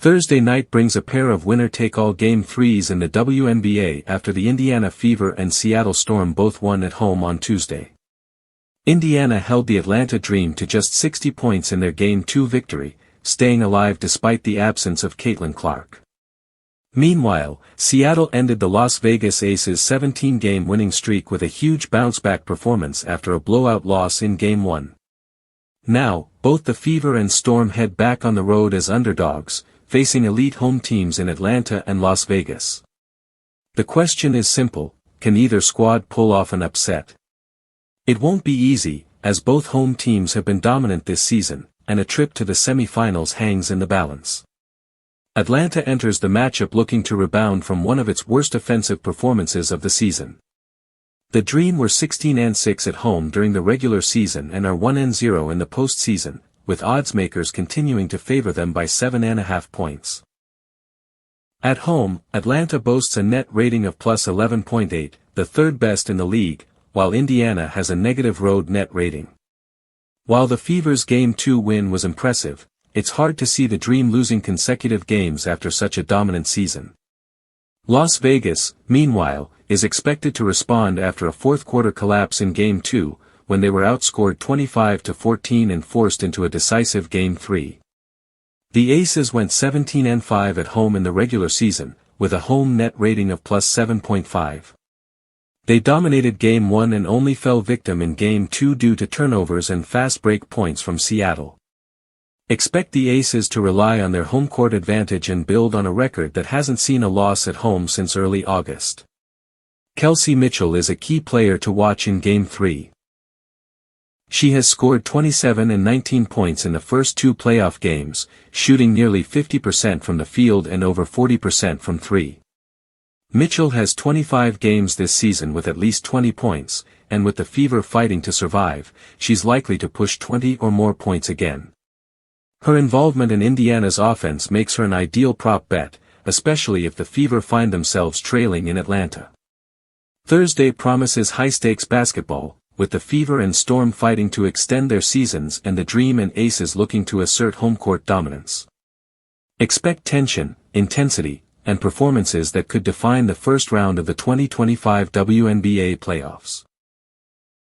Thursday night brings a pair of winner-take-all Game 3s in the WNBA after the Indiana Fever and Seattle Storm both won at home on Tuesday. Indiana held the Atlanta Dream to just 60 points in their Game 2 victory, staying alive despite the absence of Caitlin Clark. Meanwhile, Seattle ended the Las Vegas Aces' 17-game winning streak with a huge bounce-back performance after a blowout loss in Game 1. Now, both the Fever and Storm head back on the road as underdogs, facing elite home teams in Atlanta and Las Vegas. The question is simple: can either squad pull off an upset? It won't be easy, as both home teams have been dominant this season, and a trip to the semifinals hangs in the balance. Atlanta enters the matchup looking to rebound from one of its worst offensive performances of the season. The Dream were 16-6 at home during the regular season and are 1-0 in the postseason, with oddsmakers continuing to favor them by 7.5 points. At home, Atlanta boasts a net rating of plus 11.8, the third best in the league, while Indiana has a negative road net rating. While the Fever's Game 2 win was impressive, it's hard to see the Dream losing consecutive games after such a dominant season. Las Vegas, meanwhile, is expected to respond after a fourth-quarter collapse in Game 2, when they were outscored 25-14 and forced into a decisive Game 3. The Aces went 17-5 at home in the regular season, with a home net rating of plus 7.5. They dominated Game 1 and only fell victim in Game 2 due to turnovers and fast break points from Seattle. Expect the Aces to rely on their home court advantage and build on a record that hasn't seen a loss at home since early August. Kelsey Mitchell is a key player to watch in Game 3. She has scored 27 and 19 points in the first two playoff games, shooting nearly 50% from the field and over 40% from three. Mitchell has 25 games this season with at least 20 points, and with the Fever fighting to survive, she's likely to push 20 or more points again. Her involvement in Indiana's offense makes her an ideal prop bet, especially if the Fever find themselves trailing in Atlanta. Thursday promises high-stakes basketball, with the Fever and Storm fighting to extend their seasons and the Dream and Aces looking to assert home court dominance. Expect tension, intensity, and performances that could define the first round of the 2025 WNBA playoffs.